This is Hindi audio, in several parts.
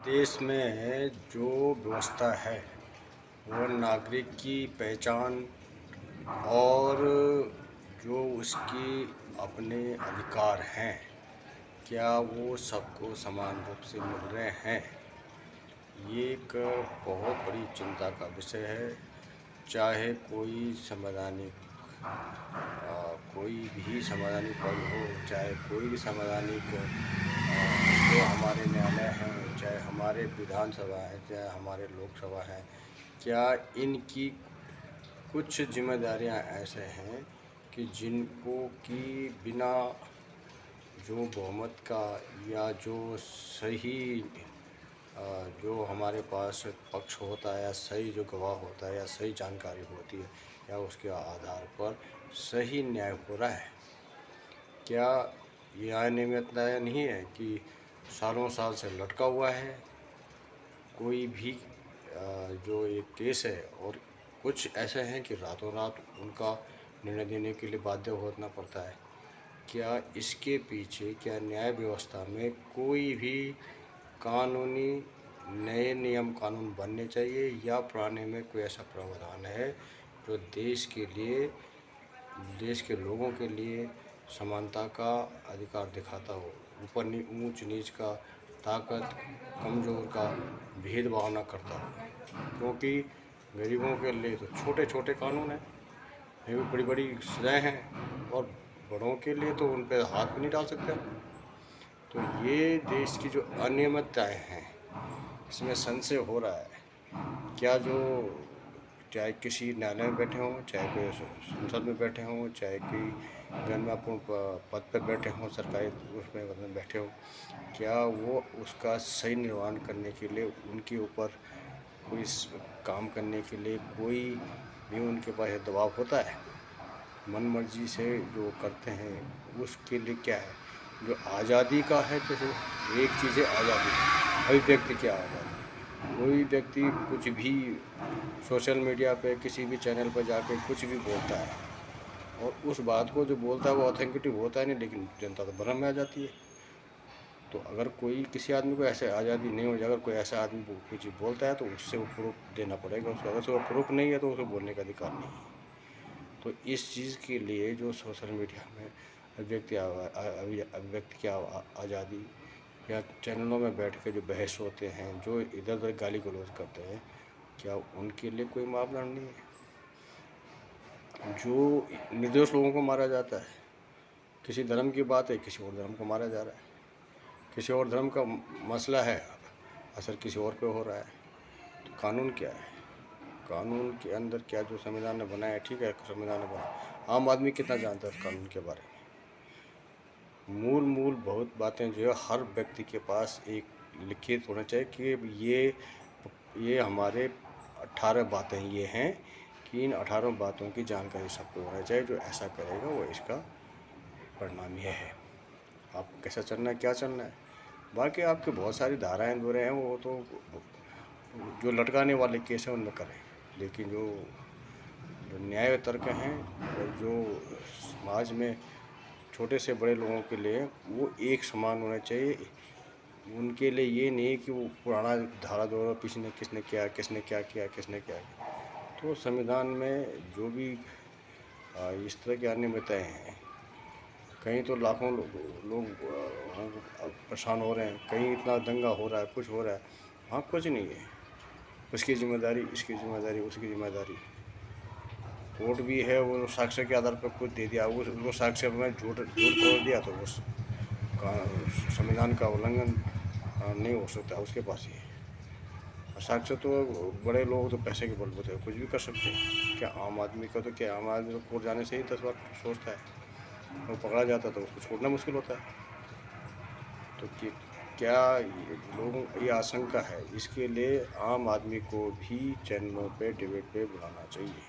देश में जो व्यवस्था है वो नागरिक की पहचान और जो उसकी अपने अधिकार हैं, क्या वो सबको समान रूप से मिल रहे हैं? ये एक बहुत बड़ी चिंता का विषय है। चाहे कोई भी संवैधानिक पद हो, चाहे कोई भी संवैधानिक जो हमारे न्यायालय हैं, चाहे हमारे विधानसभा है, चाहे हमारे लोकसभा है, क्या इनकी कुछ जिम्मेदारियां ऐसे हैं कि जिनको कि बिना जो बहुमत का या जो सही जो हमारे पास पक्ष होता है या सही जो गवाह होता है या सही जानकारी होती है, क्या उसके आधार पर सही न्याय हो रहा है? क्या यह अनियमितता नहीं है कि सालों साल से लटका हुआ है कोई भी जो एक केस है, और कुछ ऐसे हैं कि रातों रात उनका निर्णय देने के लिए बाध्य होना पड़ता है? क्या इसके पीछे क्या न्याय व्यवस्था में कोई भी कानूनी नए नियम कानून बनने चाहिए, या पुराने में कोई ऐसा प्रावधान है जो देश के लिए, देश के लोगों के लिए समानता का अधिकार दिखाता हो, ऊपर ऊंच नीच का, ताकत कमज़ोर का भेदभाव न करता हो? क्योंकि गरीबों के लिए तो छोटे छोटे कानून हैं, ये भी बड़ी बड़ी सजाएं हैं, और बड़ों के लिए तो उन पर हाथ भी नहीं डाल सकते। तो ये देश की जो अनियमितताएं हैं, इसमें संशय हो रहा है। क्या जो चाहे किसी न्यायालय में बैठे हों, चाहे कोई संसद में बैठे हों, चाहे कोई गणमान्य पद पर बैठे हों, सरकारी उसमें बैठे हों, क्या वो उसका सही निर्वहन करने के लिए उनके ऊपर कोई काम करने के लिए कोई भी उनके पास दबाव होता है? मन मर्जी से जो करते हैं उसके लिए क्या है जो आज़ादी का है? जैसे एक चीज़ है आज़ादी, अभिव्यक्ति की आज़ादी। कोई व्यक्ति कुछ भी सोशल मीडिया पे किसी भी चैनल पर जाकर कुछ भी बोलता है, और उस बात को जो बोलता है वो ऑथेंटिक होता है नहीं, लेकिन जनता तो भ्रम में आ जाती है। तो अगर कोई किसी आदमी को ऐसे आज़ादी नहीं हो जाए, अगर कोई ऐसा आदमी कुछ बोलता है तो उससे वो प्रूफ देना पड़ेगा उसको। अगर उसको प्रूफ नहीं है तो उसे बोलने का अधिकार नहीं है। तो इस चीज़ के लिए जो सोशल मीडिया में अभिव्यक्ति की आज़ादी, या चैनलों में बैठ के जो बहस होते हैं, जो इधर उधर गाली गलौज करते हैं, क्या उनके लिए कोई मापदंड नहीं है? जो निर्दोष लोगों को मारा जाता है, किसी धर्म की बात है, किसी और धर्म को मारा जा रहा है, किसी और धर्म का मसला है, असर किसी और पे हो रहा है। तो कानून क्या है? कानून के अंदर क्या जो संविधान ने बनाया है, ठीक है, संविधान ने बनाया, आम आदमी कितना जानता है कानून के बारे में? मूल बहुत बातें जो है हर व्यक्ति के पास एक लिखित होना चाहिए कि ये हमारे 18 बातें ये हैं कि इन 18 बातों की जानकारी सबको होना चाहिए। जो ऐसा करेगा वो इसका परिणाम यह है। आपको कैसा चलना है, क्या चलना है, बाकी आपके बहुत सारी धाराएं दो रहे हैं, वो तो जो लटकाने वाले केस हैं उनमें करें, लेकिन जो न्याय तर्क हैं और जो समाज में छोटे से बड़े लोगों के लिए वो एक समान होना चाहिए। उनके लिए ये नहीं कि वो पुराना धारा दो किसने किसने क्या किसने क्या किया किसने क्या किया। तो संविधान में जो भी इस तरह की अनियमितताएं हैं, कहीं तो लाखों लोग परेशान हो रहे हैं, कहीं इतना दंगा हो रहा है, कुछ हो रहा है, वहाँ कुछ नहीं है। उसकी जिम्मेदारी, इसकी जिम्मेदारी, उसकी जिम्मेदारी। कोर्ट भी है, वो साक्ष्य के आधार पर कुछ दे दिया, उसको साक्ष्य में झूठ तोड़ दिया तो उस संविधान का उल्लंघन नहीं हो सकता उसके पास ही है। साक्ष्य तो बड़े लोग तो पैसे के बलबूते कुछ भी कर सकते हैं। क्या आम आदमी का तो क्या, आम आदमी तो कोर्ट जाने से ही 10 बार सोचता है, वो पकड़ा जाता तो उसको छोड़ना मुश्किल होता है। तो क्या लोगों ये आशंका है, इसके लिए आम आदमी को भी चैनलों पे डिबेट पे बुलाना चाहिए।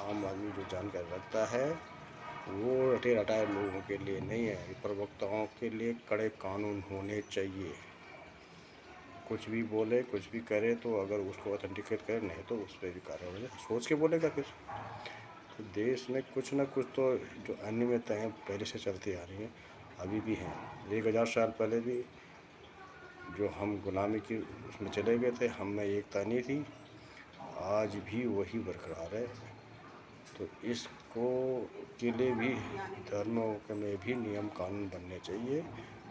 आम आदमी जो जानकारी रखता है वो रटे रटाए लोगों के लिए नहीं है, प्रवक्ताओं के लिए कड़े कानून होने चाहिए। कुछ भी बोले, कुछ भी करे, तो अगर उसको ऑथेंटिकेट करे, नहीं तो उस पर भी कार्रवाई सोच के बोलेगा फिर। तो देश में कुछ ना कुछ तो जो अनियमितताएं पहले से चलती आ रही हैं, अभी भी हैं। 1000 साल पहले भी जो हम गुलामी की उसमें चले गए थे, हम में एकता नहीं थी, आज भी वही बरकरार है। तो इसको के लिए भी धर्मों के में भी नियम कानून बनने चाहिए,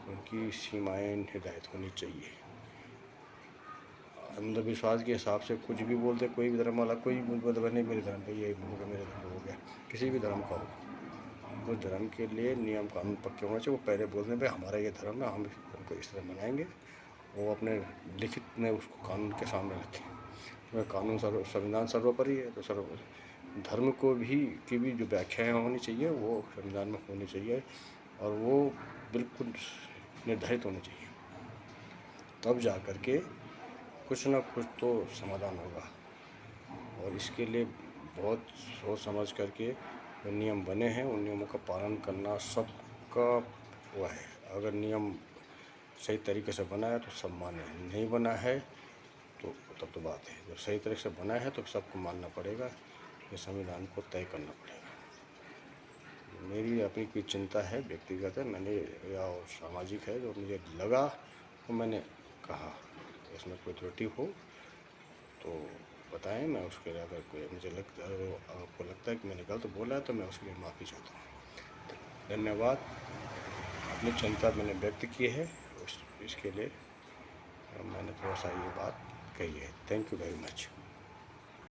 उनकी सीमाएँ निर्धारित होनी चाहिए। अंधविश्वास के हिसाब से कुछ भी बोलते, कोई भी धर्म वाला कोई भी बोलता नहीं मेरे धर्म पे ये हो गया, मेरे धर्म हो गया, किसी भी धर्म का हो, उस धर्म के लिए नियम कानून पक्के होने चाहिए। वो पहले बोलने पे हमारा ये धर्म है, हम इस धर्म को इस तरह मनाएंगे, वो अपने लिखित में उसको कानून के सामने रखें। तो कानून संविधान सर्वोपरि है, तो धर्म को भी की भी जो व्याख्याएँ होनी चाहिए वो संविधान में होनी चाहिए, और वो बिल्कुल निर्धारित होनी चाहिए, तब जा कर के कुछ ना कुछ तो समाधान होगा। और इसके लिए बहुत सोच समझ करके जो नियम बने हैं उन नियमों का पालन करना सबका वो है। अगर नियम सही तरीके से बना है तो सब माने, नहीं बना है तो तब तो बात है। जब सही तरीके से बना है तो सबको मानना पड़ेगा, ये संविधान को तय करना पड़ेगा। मेरी अपनी कोई चिंता है व्यक्तिगत है, मैंने या और सामाजिक है, जो मुझे लगा तो मैंने कहा। इसमें कोई त्रुटि हो तो बताएं, मैं उसके लिए अगर कोई मुझे लगता है आपको लगता है कि मैंने गलत बोला है तो मैं उसके लिए माफ़ी चाहता हूँ। धन्यवाद। अपनी चिंता मैंने व्यक्त की है, इसके लिए मैंने थोड़ा सा ये बात कही है। Thank you very much.